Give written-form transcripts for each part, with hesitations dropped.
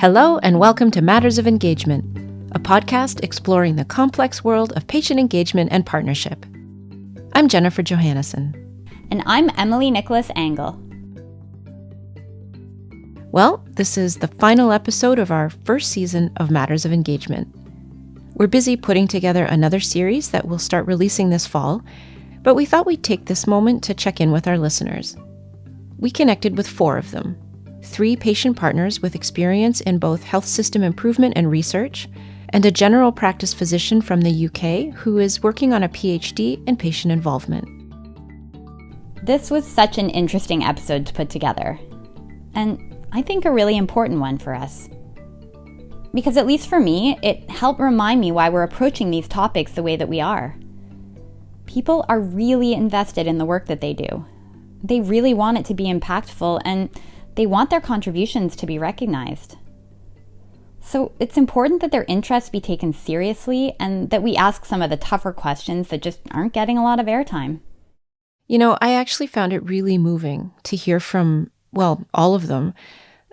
Hello and welcome to Matters of Engagement, a podcast exploring the complex world of patient engagement and partnership. I'm Jennifer Johannesson. And I'm Emily Nicholas Angle. Well, this is the final episode of our first season of Matters of Engagement. We're busy putting together another series that we'll start releasing this fall, but we thought we'd take this moment to check in with our listeners. We connected with 4 of them, 3 patient partners with experience in both health system improvement and research, and a general practice physician from the UK who is working on a PhD in patient involvement. This was such an interesting episode to put together, and I think a really important one for us. Because at least for me, it helped remind me why we're approaching these topics the way that we are. People are really invested in the work that they do. They really want it to be impactful, and they want their contributions to be recognized. So it's important that their interests be taken seriously and that we ask some of the tougher questions that just aren't getting a lot of airtime. You know, I actually found it really moving to hear from, all of them,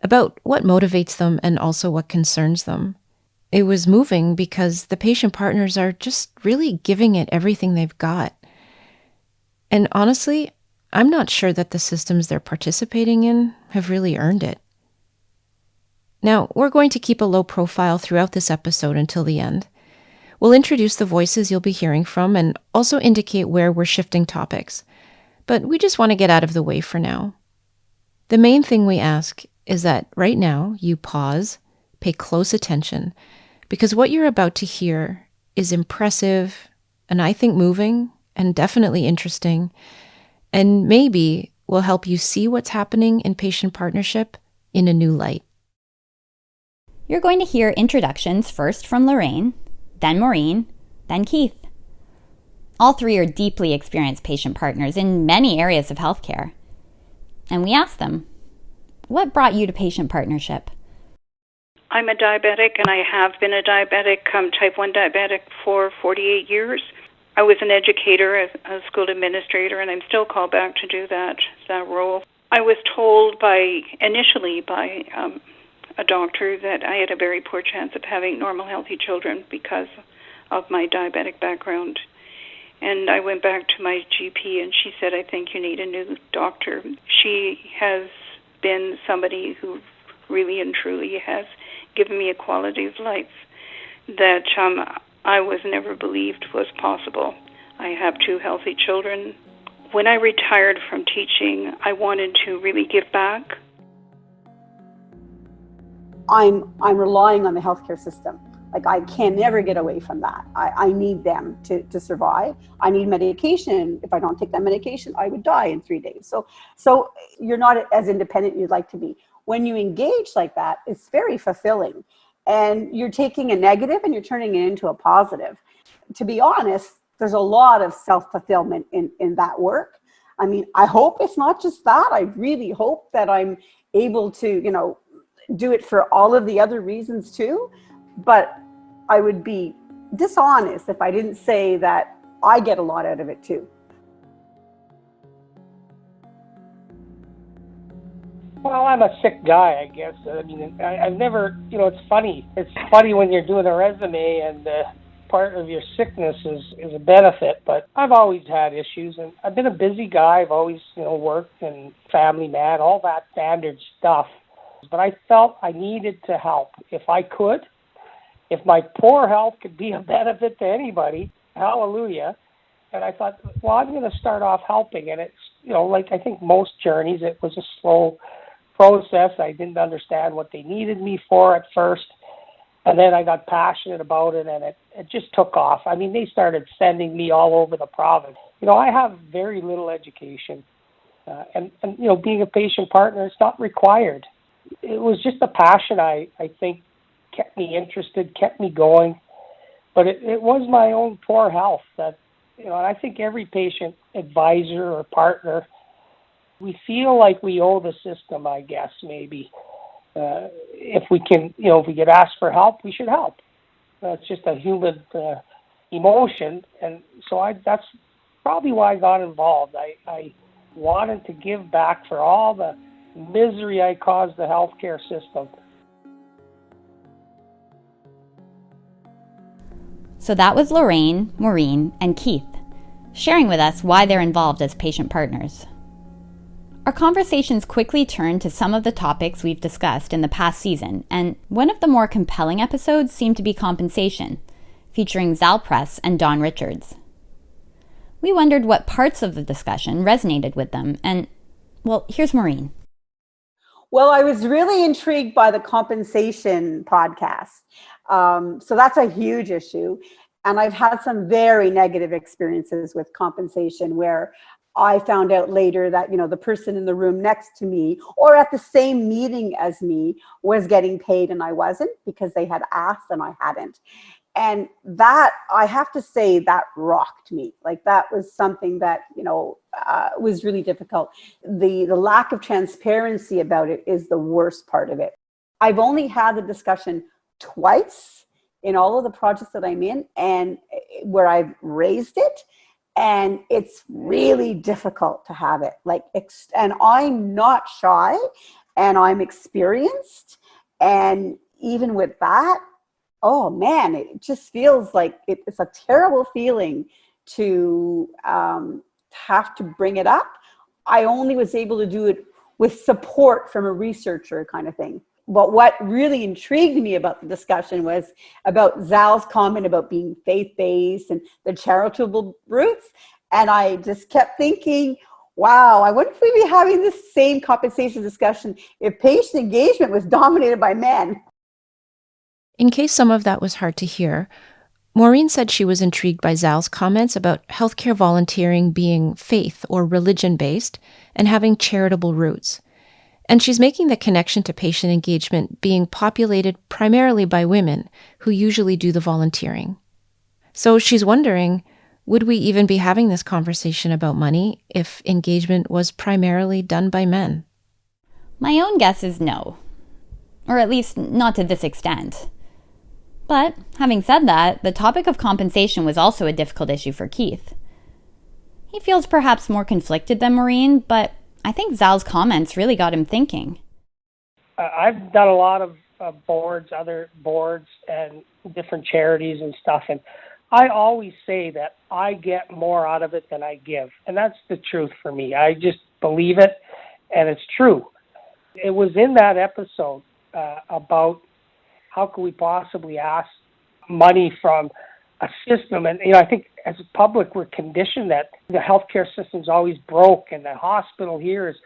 about what motivates them and also what concerns them. It was moving because the patient partners are just really giving it everything they've got. And honestly, I'm not sure that the systems they're participating in have really earned it. Now, we're going to keep a low profile throughout this episode until the end. We'll introduce the voices you'll be hearing from and also indicate where we're shifting topics. But we just want to get out of the way for now. The main thing we ask is that right now you pause, pay close attention, because what you're about to hear is impressive and I think moving and definitely interesting, and maybe will help you see what's happening in patient partnership in a new light. You're going to hear introductions first from Lorraine, then Maureen, then Keith. All 3 are deeply experienced patient partners in many areas of healthcare. And we asked them, what brought you to patient partnership? I'm a diabetic, and I have been a diabetic, type 1 diabetic for 48 years. I was an educator, a school administrator, and I'm still called back to do that role. I was told initially by a doctor that I had a very poor chance of having normal, healthy children because of my diabetic background. And I went back to my GP, and she said, I think you need a new doctor. She has been somebody who really and truly has given me a quality of life that I was never believed was possible. I have 2 healthy children. When I retired from teaching, I wanted to really give back. I'm relying on the healthcare system. Like, I can never get away from that. I need them to survive. I need medication. If I don't take that medication, I would die in 3 days. So you're not as independent as you'd like to be. When you engage like that, it's very fulfilling. And you're taking a negative and you're turning it into a positive. To be honest, there's a lot of self-fulfillment in that work. I mean, I hope it's not just that. I really hope that I'm able to, do it for all of the other reasons too. But I would be dishonest if I didn't say that I get a lot out of it too. Well, I'm a sick guy, I guess. I mean, I've never, it's funny. It's funny when you're doing a resume and part of your sickness is a benefit, but I've always had issues, and I've been a busy guy. I've always, worked and family man, all that standard stuff. But I felt I needed to help if I could. If my poor health could be a benefit to anybody, hallelujah. And I thought, well, I'm going to start off helping. And it's, like I think most journeys, it was a slow process. I didn't understand what they needed me for at first. And then I got passionate about it, and it just took off. I mean, they started sending me all over the province. I have very little education. And being a patient partner, it's not required. It was just a passion, I think, kept me interested, kept me going. But it was my own poor health that, and I think every patient advisor or partner, we feel like we owe the system, I guess, maybe. If we can, if we get asked for help, we should help. It's just a human emotion. And so that's probably why I got involved. I wanted to give back for all the misery I caused the healthcare system. So that was Lorraine, Maureen, and Keith, sharing with us why they're involved as patient partners. Our conversations quickly turned to some of the topics we've discussed in the past season, and one of the more compelling episodes seemed to be compensation, featuring Zal Press and Don Richards. We wondered what parts of the discussion resonated with them, and, well, here's Maureen. Well, I was really intrigued by the compensation podcast. So that's a huge issue. And I've had some very negative experiences with compensation where I found out later that, the person in the room next to me or at the same meeting as me was getting paid and I wasn't because they had asked and I hadn't. And that, I have to say, that rocked me. Like, that was something that, was really difficult. The lack of transparency about it is the worst part of it. I've only had the discussion twice in all of the projects that I'm in and where I've raised it. And it's really difficult to have it. And I'm not shy and I'm experienced. And even with that, oh man, it just feels like it's a terrible feeling to have to bring it up. I only was able to do it with support from a researcher kind of thing. But what really intrigued me about the discussion was about Zal's comment about being faith-based and the charitable roots. And I just kept thinking, wow, I wonder if we'd be having this same compensation discussion if patient engagement was dominated by men. In case some of that was hard to hear, Maureen said she was intrigued by Zal's comments about healthcare volunteering being faith or religion-based and having charitable roots. And she's making the connection to patient engagement being populated primarily by women who usually do the volunteering. So she's wondering, would we even be having this conversation about money if engagement was primarily done by men? My own guess is no. Or at least not to this extent. But, having said that, the topic of compensation was also a difficult issue for Keith. He feels perhaps more conflicted than Maureen, but I think Zal's comments really got him thinking. I've done a lot of other boards and different charities and stuff, and I always say that I get more out of it than I give, and that's the truth for me. I just believe it, and it's true. It was in that episode about how could we possibly ask money from a system? And, I think as a public, we're conditioned that the healthcare system's always broke and the hospital here is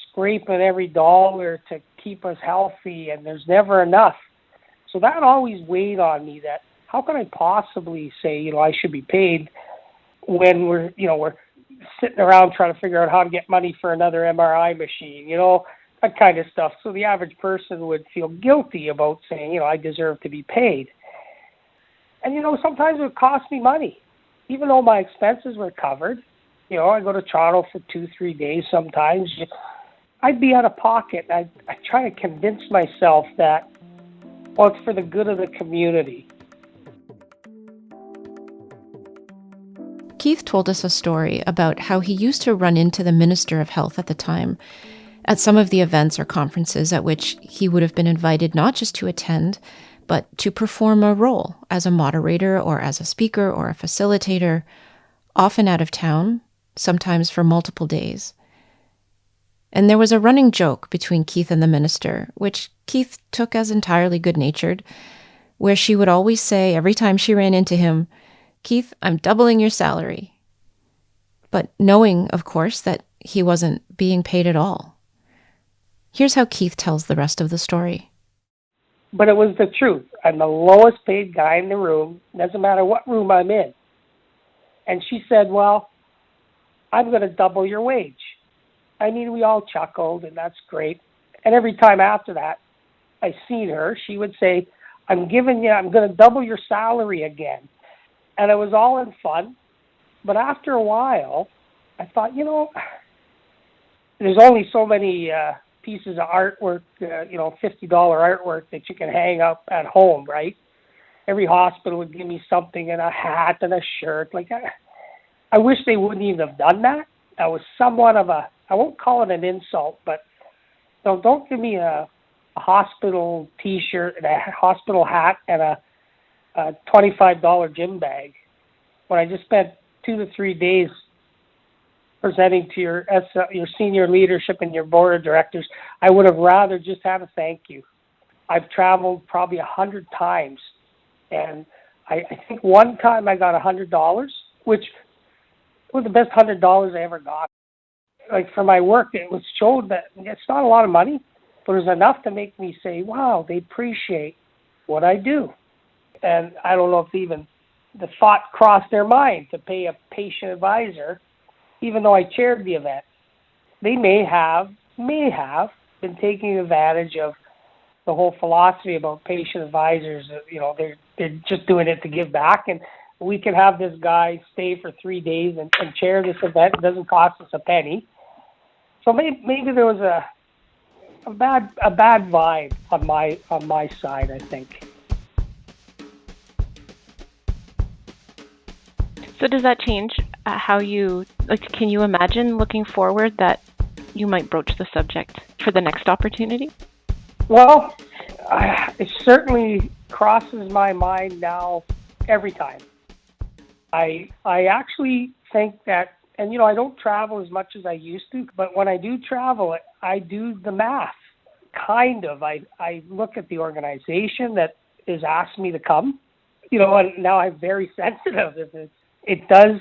scraping every dollar to keep us healthy and there's never enough. So that always weighed on me, that how can I possibly say, I should be paid when we're sitting around trying to figure out how to get money for another MRI machine, that kind of stuff. So the average person would feel guilty about saying, I deserve to be paid. And, sometimes it would cost me money, even though my expenses were covered. I go to Toronto for 2-3 days sometimes. I'd be out of pocket. I try to convince myself that, it's for the good of the community. Keith told us a story about how he used to run into the Minister of Health at the time at some of the events or conferences at which he would have been invited not just to attend, but to perform a role as a moderator or as a speaker or a facilitator, often out of town, sometimes for multiple days. And there was a running joke between Keith and the minister, which Keith took as entirely good-natured, where she would always say every time she ran into him, "Keith, I'm doubling your salary." But knowing, of course, that he wasn't being paid at all. Here's how Keith tells the rest of the story. But it was the truth. I'm the lowest paid guy in the room. Doesn't matter what room I'm in. And she said, well, I'm going to double your wage. We all chuckled, and that's great. And every time after that, I seen her, she would say, I'm going to double your salary again. And it was all in fun. But after a while, I thought, there's only so many pieces of artwork, $50 artwork that you can hang up at home, right? Every hospital would give me something and a hat and a shirt. I wish they wouldn't even have done that. That was somewhat of I won't call it an insult, but don't give me a hospital T-shirt and a hospital hat and a a $25 gym bag when I just spent 2 to 3 days presenting to your senior leadership and your board of directors. I would have rather just had a thank you. I've traveled probably 100 times, and I think one time I got $100, which was the best $100 I ever got. Like, for my work, it was showed that it's not a lot of money, but it was enough to make me say, wow, they appreciate what I do. And I don't know if even the thought crossed their mind to pay a patient advisor, even though I chaired the event. They may have been taking advantage of the whole philosophy about patient advisors. You know, they're just doing it to give back, and we can have this guy stay for 3 days and chair this event. It doesn't cost us a penny. So maybe there was a bad vibe on my side, I think. So does that change how you, like, can you imagine looking forward that you might broach the subject for the next opportunity? Well, it certainly crosses my mind now every time. I actually think that, and I don't travel as much as I used to, but when I do travel, I do the math, kind of. I look at the organization that has asked me to come, and now I'm very sensitive. It does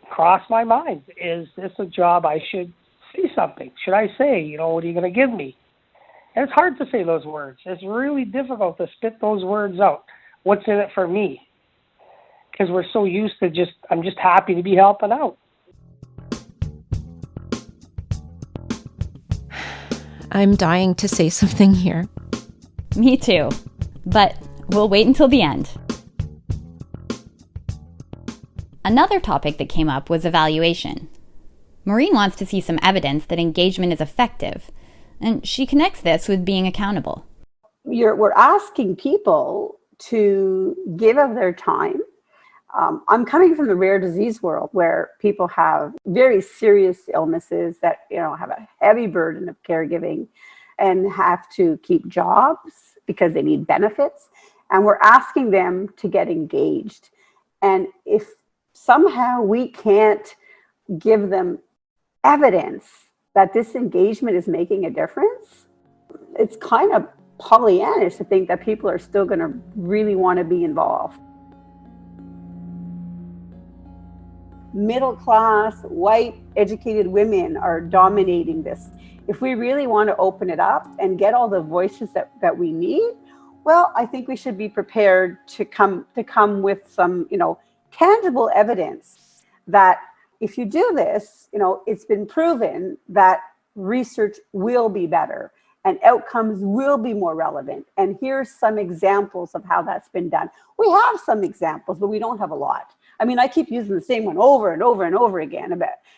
cross my mind. Is this a job I should say something? Should I say, what are you going to give me? And it's hard to say those words. It's really difficult to spit those words out. What's in it for me? Because we're so used to I'm just happy to be helping out. I'm dying to say something here. Me too. But we'll wait until the end. Another topic that came up was evaluation. Maureen wants to see some evidence that engagement is effective, and she connects this with being accountable. We're asking people to give of their time. I'm coming from the rare disease world where people have very serious illnesses that have a heavy burden of caregiving and have to keep jobs because they need benefits. And we're asking them to get engaged. And if somehow we can't give them evidence that this engagement is making a difference, it's kind of Pollyannish to think that people are still going to really want to be involved. Middle class, white, educated women are dominating this. If we really want to open it up and get all the voices that we need, well, I think we should be prepared to come with some, tangible evidence that if you do this, it's been proven that research will be better and outcomes will be more relevant. And here's some examples of how that's been done. We have some examples, but we don't have a lot. I mean, I keep using the same one over and over and over again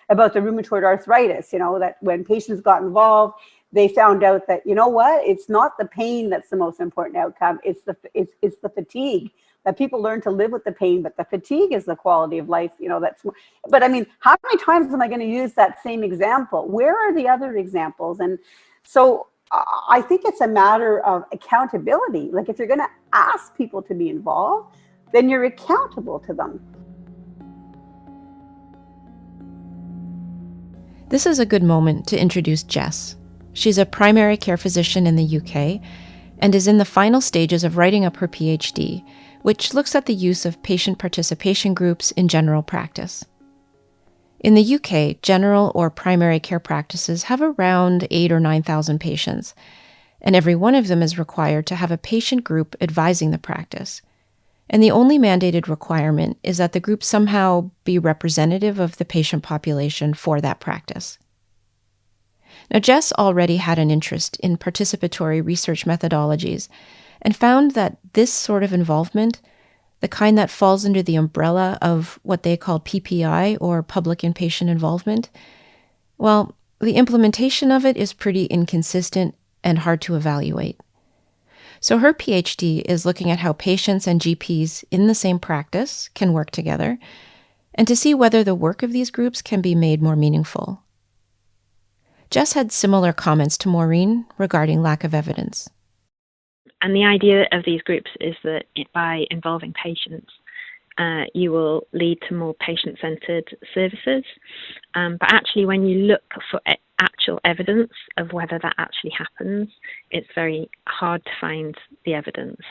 about the rheumatoid arthritis, that when patients got involved, they found out that, it's not the pain that's the most important outcome. It's the fatigue, that people learn to live with the pain, but the fatigue is the quality of life, but I mean, how many times am I going to use that same example? Where are the other examples? And so I think it's a matter of accountability. Like, if you're going to ask people to be involved, then you're accountable to them. This is a good moment to introduce Jess. She's a primary care physician in the UK and is in the final stages of writing up her PhD, which looks at the use of patient participation groups in general practice. In the UK, general or primary care practices have around 8,000 or 9,000 patients, and every one of them is required to have a patient group advising the practice. And the only mandated requirement is that the group somehow be representative of the patient population for that practice. Now, Jess already had an interest in participatory research methodologies and found that this sort of involvement, the kind that falls under the umbrella of what they call PPI, or public and patient involvement, well, the implementation of it is pretty inconsistent and hard to evaluate. So her PhD is looking at how patients and GPs in the same practice can work together, and to see whether the work of these groups can be made more meaningful. Jess had similar comments to Maureen regarding lack of evidence. And the idea of these groups is that by involving patients, you will lead to more patient-centered services. But actually, when you look for actual evidence of whether that actually happens, it's very hard to find the evidence.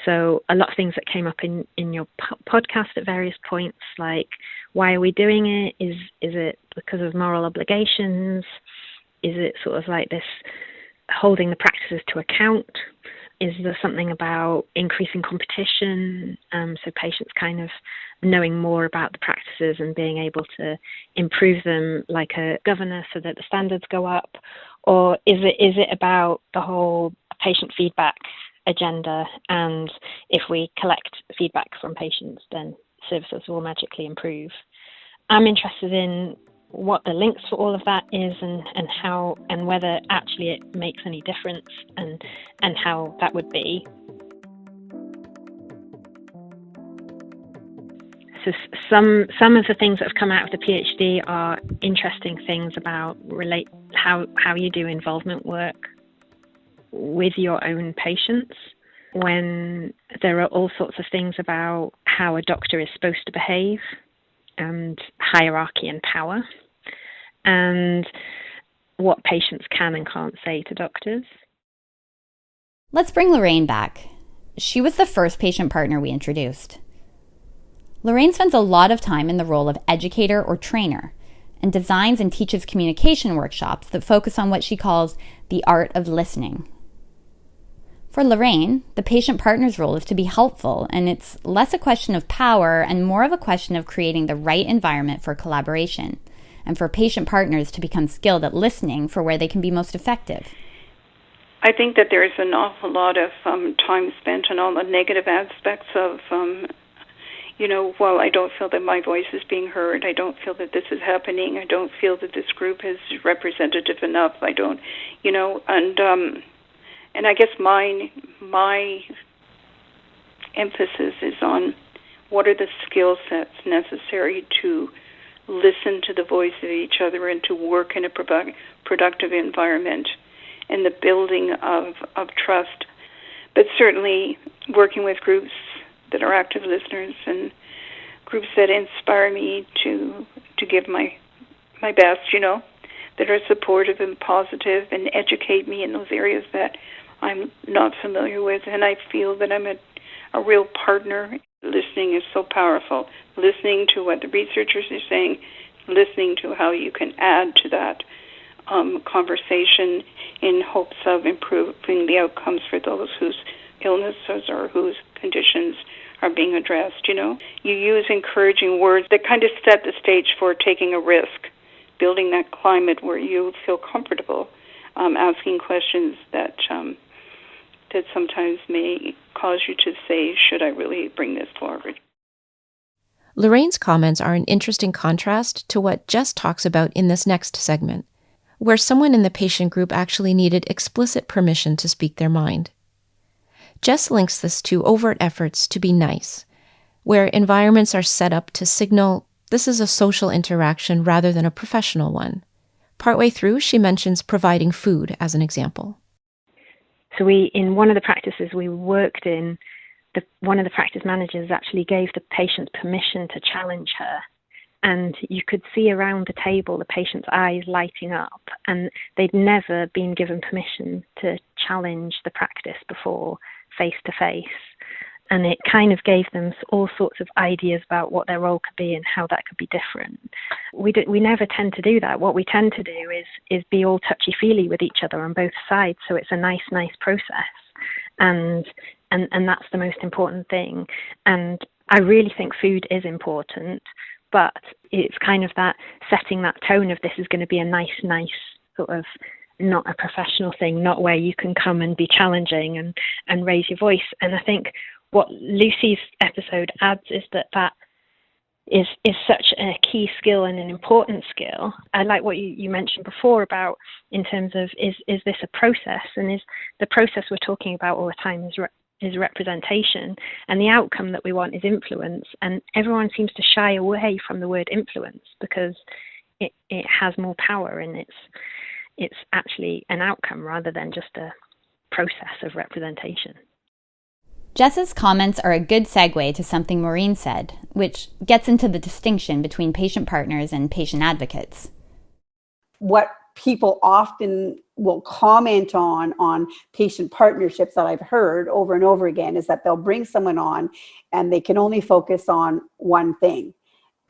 So a lot of things that came up in your podcast at various points, like, why are we doing it? Is it because of moral obligations? Is it sort of like this holding the practices to account? Is there something about increasing competition, so patients kind of knowing more about the practices and being able to improve them like a governor so that the standards go up? Or is it about the whole patient feedback agenda, and if we collect feedback from patients, then services will magically improve? I'm interested in what the links for all of that is, and how, and whether actually it makes any difference, and how that would be. So some of the things that have come out of the PhD are interesting things about how you do involvement work with your own patients, when there are all sorts of things about how a doctor is supposed to behave, and hierarchy and power, and what patients can and can't say to doctors. Let's bring Lorraine back. She was the first patient partner we introduced. Lorraine spends a lot of time in the role of educator or trainer, and designs and teaches communication workshops that focus on what she calls the art of listening. For Lorraine, the patient partner's role is to be helpful, and it's less a question of power and more of a question of creating the right environment for collaboration, and for patient partners to become skilled at listening for where they can be most effective. I think that there's an awful lot of time spent on all the negative aspects of, well, I don't feel that my voice is being heard. I don't feel that this is happening. I don't feel that this group is representative enough. I don't, and I guess my emphasis is on what are the skill sets necessary to listen to the voice of each other and to work in a productive environment, and the building of trust. But certainly working with groups that are active listeners and groups that inspire me to give my best, that are supportive and positive and educate me in those areas that I'm not familiar with, and I feel that I'm a real partner. Listening is so powerful. Listening to what the researchers are saying, listening to how you can add to that conversation in hopes of improving the outcomes for those whose illnesses or whose conditions are being addressed. You use encouraging words that kind of set the stage for taking a risk, building that climate where you feel comfortable asking questions that sometimes may cause you to say, should I really bring this forward? Lorraine's comments are an interesting contrast to what Jess talks about in this next segment, where someone in the patient group actually needed explicit permission to speak their mind. Jess links this to overt efforts to be nice, where environments are set up to signal this is a social interaction rather than a professional one. Partway through, she mentions providing food as an example. So in one of the practices we worked in, one of the practice managers actually gave the patient permission to challenge her. And you could see around the table the patient's eyes lighting up, and they'd never been given permission to challenge the practice before, face to face. And it kind of gave them all sorts of ideas about what their role could be and how that could be different. We never tend to do that. What we tend to do is be all touchy-feely with each other on both sides, so it's a nice process. And that's the most important thing. And I really think food is important, but it's kind of that setting that tone of this is going to be a nice sort of, not a professional thing, not where you can come and be challenging and raise your voice. And I think what Lucy's episode adds is that is such a key skill and an important skill. I like what you mentioned before about in terms of is this a process, and is the process we're talking about all the time is representation, and the outcome that we want is influence. And everyone seems to shy away from the word influence because it has more power, and it's actually an outcome rather than just a process of representation. Jess's comments are a good segue to something Maureen said, which gets into the distinction between patient partners and patient advocates. What people often will comment on patient partnerships that I've heard over and over again is that they'll bring someone on and they can only focus on one thing.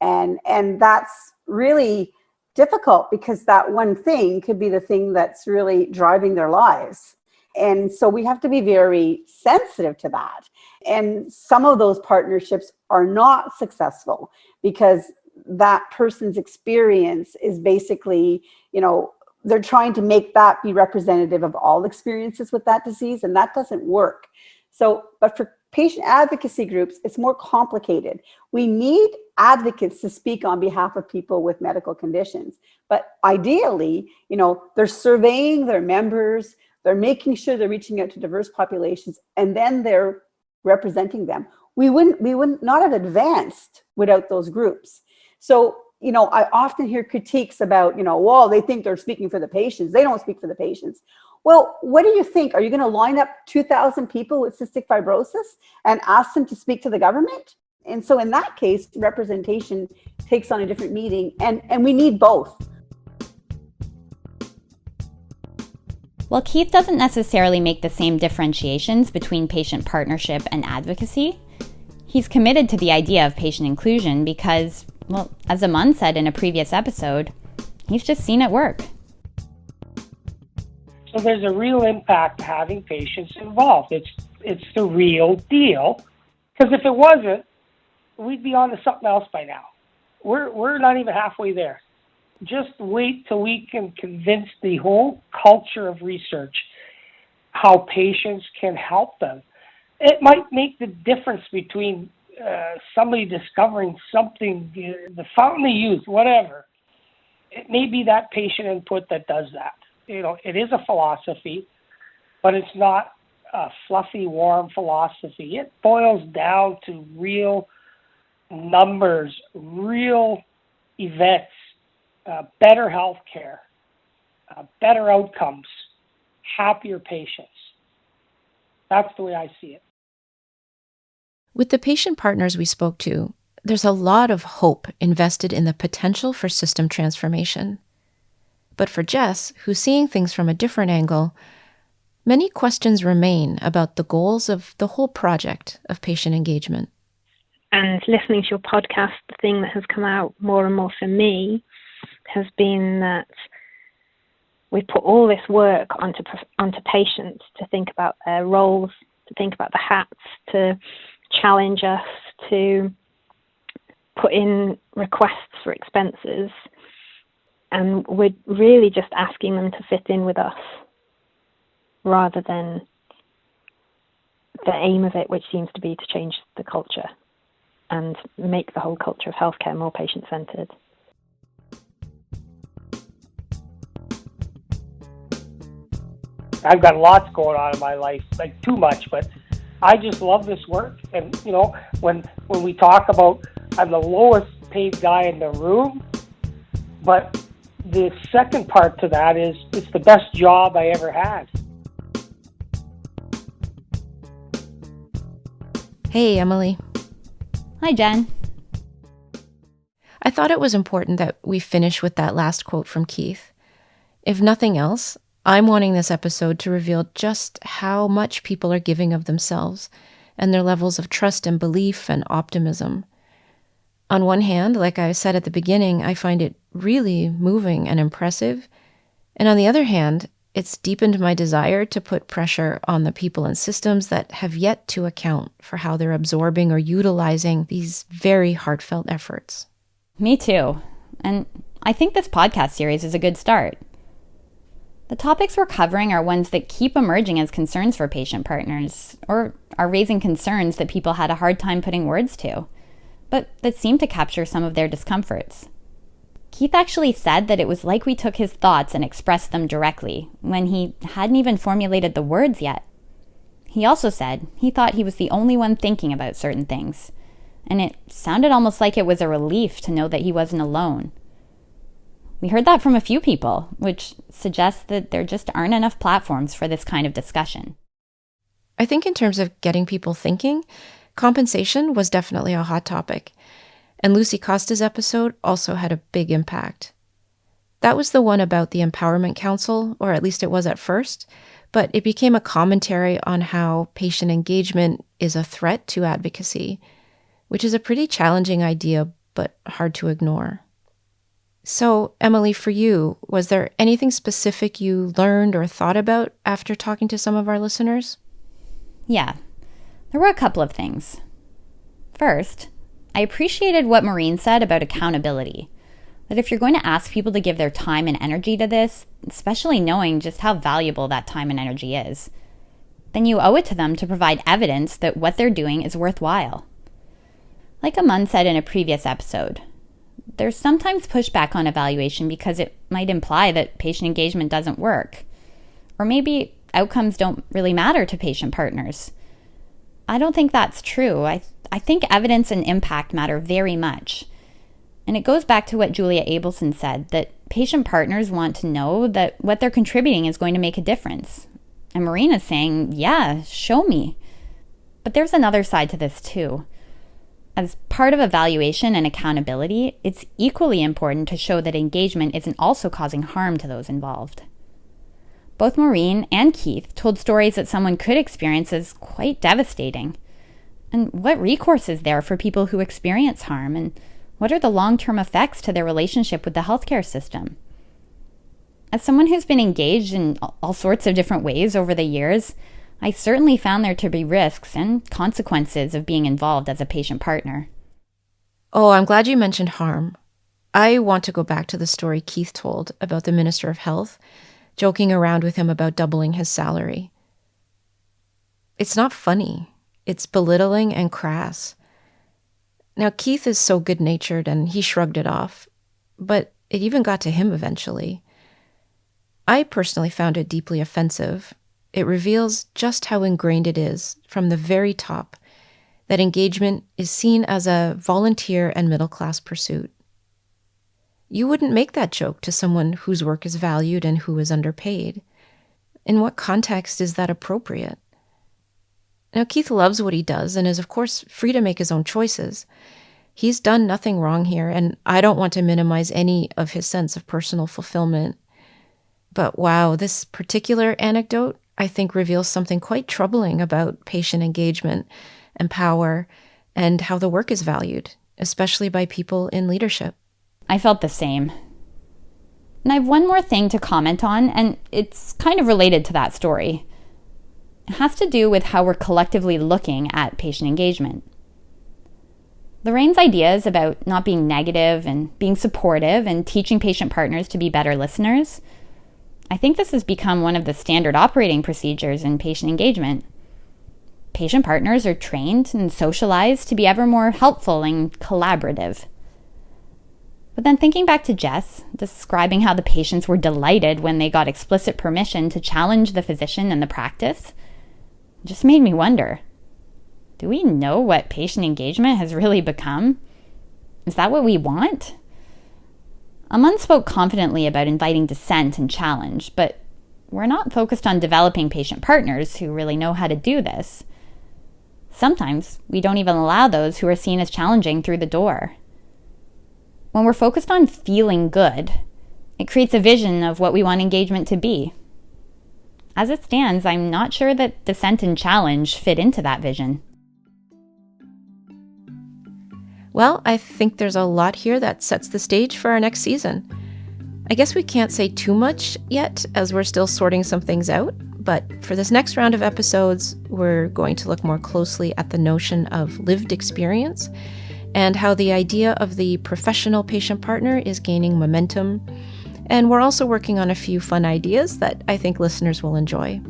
And that's really difficult because that one thing could be the thing that's really driving their lives. And so we have to be very sensitive to that. And some of those partnerships are not successful because that person's experience is basically, they're trying to make that be representative of all experiences with that disease, and that doesn't work. But for patient advocacy groups, it's more complicated. We need advocates to speak on behalf of people with medical conditions. But ideally, they're surveying their members, they're making sure they're reaching out to diverse populations, and then they're representing them. We would not have advanced without those groups. So, I often hear critiques about, well, they think they're speaking for the patients. They don't speak for the patients. Well, what do you think? Are you going to line up 2,000 people with cystic fibrosis and ask them to speak to the government? And so in that case, representation takes on a different meaning, and we need both. While Keith doesn't necessarily make the same differentiations between patient partnership and advocacy, he's committed to the idea of patient inclusion because, well, as Aman said in a previous episode, he's just seen it work. So there's a real impact to having patients involved. It's the real deal. Because if it wasn't, we'd be on to something else by now. We're not even halfway there. Just wait till we can convince the whole culture of research how patients can help them. It might make the difference between somebody discovering something, the fountain of youth, whatever. It may be that patient input that does that. It is a philosophy, but it's not a fluffy, warm philosophy. It boils down to real numbers, real events, better health care, better outcomes, happier patients. That's the way I see it. With the patient partners we spoke to, there's a lot of hope invested in the potential for system transformation. But for Jess, who's seeing things from a different angle, many questions remain about the goals of the whole project of patient engagement. And listening to your podcast, the thing that has come out more and more for me has been that we put all this work onto patients to think about their roles, to think about the hats, to challenge us, to put in requests for expenses. And we're really just asking them to fit in with us rather than the aim of it, which seems to be to change the culture and make the whole culture of healthcare more patient-centered. I've got lots going on in my life, like too much, but I just love this work. And, when we talk about I'm the lowest paid guy in the room, but the second part to that is it's the best job I ever had. Hey, Emily. Hi, Jen. I thought it was important that we finish with that last quote from Keith. If nothing else, I'm wanting this episode to reveal just how much people are giving of themselves and their levels of trust and belief and optimism. On one hand, like I said at the beginning, I find it really moving and impressive. And on the other hand, it's deepened my desire to put pressure on the people and systems that have yet to account for how they're absorbing or utilizing these very heartfelt efforts. Me too. And I think this podcast series is a good start. The topics we're covering are ones that keep emerging as concerns for patient partners, or are raising concerns that people had a hard time putting words to, but that seem to capture some of their discomforts. Keith actually said that it was like we took his thoughts and expressed them directly, when he hadn't even formulated the words yet. He also said he thought he was the only one thinking about certain things, and it sounded almost like it was a relief to know that he wasn't alone. We heard that from a few people, which suggests that there just aren't enough platforms for this kind of discussion. I think in terms of getting people thinking, compensation was definitely a hot topic. And Lucy Costa's episode also had a big impact. That was the one about the Empowerment Council, or at least it was at first, but it became a commentary on how patient engagement is a threat to advocacy, which is a pretty challenging idea, but hard to ignore. So, Emily, for you, was there anything specific you learned or thought about after talking to some of our listeners? Yeah, there were a couple of things. First, I appreciated what Maureen said about accountability. That if you're going to ask people to give their time and energy to this, especially knowing just how valuable that time and energy is, then you owe it to them to provide evidence that what they're doing is worthwhile. Like Aman said in a previous episode, there's sometimes pushback on evaluation because it might imply that patient engagement doesn't work. Or maybe outcomes don't really matter to patient partners. I don't think that's true. I think evidence and impact matter very much. And it goes back to what Julia Abelson said, that patient partners want to know that what they're contributing is going to make a difference. And Marina's saying, yeah, show me. But there's another side to this too. As part of evaluation and accountability, it's equally important to show that engagement isn't also causing harm to those involved. Both Maureen and Keith told stories that someone could experience as quite devastating. And what recourse is there for people who experience harm? And what are the long-term effects to their relationship with the healthcare system? As someone who's been engaged in all sorts of different ways over the years, I certainly found there to be risks and consequences of being involved as a patient partner. Oh, I'm glad you mentioned harm. I want to go back to the story Keith told about the Minister of Health, joking around with him about doubling his salary. It's not funny. It's belittling and crass. Now, Keith is so good-natured and he shrugged it off, but it even got to him eventually. I personally found it deeply offensive. It reveals just how ingrained it is from the very top that engagement is seen as a volunteer and middle-class pursuit. You wouldn't make that joke to someone whose work is valued and who is underpaid. In what context is that appropriate? Now, Keith loves what he does and is, of course, free to make his own choices. He's done nothing wrong here, and I don't want to minimize any of his sense of personal fulfillment. But wow, this particular anecdote, I think, reveals something quite troubling about patient engagement and power and how the work is valued, especially by people in leadership. I felt the same. And I have one more thing to comment on, and it's kind of related to that story. It has to do with how we're collectively looking at patient engagement. Lorraine's ideas about not being negative and being supportive and teaching patient partners to be better listeners, I think this has become one of the standard operating procedures in patient engagement. Patient partners are trained and socialized to be ever more helpful and collaborative. But then thinking back to Jess, describing how the patients were delighted when they got explicit permission to challenge the physician and the practice, just made me wonder, do we know what patient engagement has really become? Is that what we want? Aman spoke confidently about inviting dissent and challenge, but we're not focused on developing patient partners who really know how to do this. Sometimes we don't even allow those who are seen as challenging through the door. When we're focused on feeling good, it creates a vision of what we want engagement to be. As it stands, I'm not sure that dissent and challenge fit into that vision. Well, I think there's a lot here that sets the stage for our next season. I guess we can't say too much yet, as we're still sorting some things out, but for this next round of episodes, we're going to look more closely at the notion of lived experience and how the idea of the professional patient partner is gaining momentum. And we're also working on a few fun ideas that I think listeners will enjoy.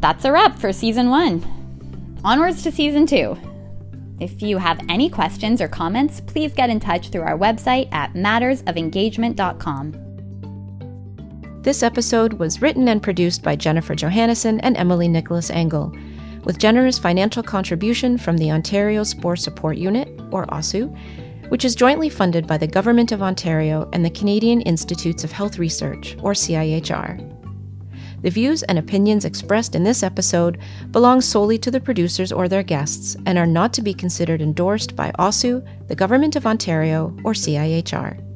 That's a wrap for Season 1. Onwards to Season 2. If you have any questions or comments, please get in touch through our website at mattersofengagement.com. This episode was written and produced by Jennifer Johannesson and Emily Nicholas Engel, with generous financial contribution from the Ontario Spore Support Unit, or OSU, which is jointly funded by the Government of Ontario and the Canadian Institutes of Health Research, or CIHR. The views and opinions expressed in this episode belong solely to the producers or their guests and are not to be considered endorsed by OSU, the Government of Ontario, or CIHR.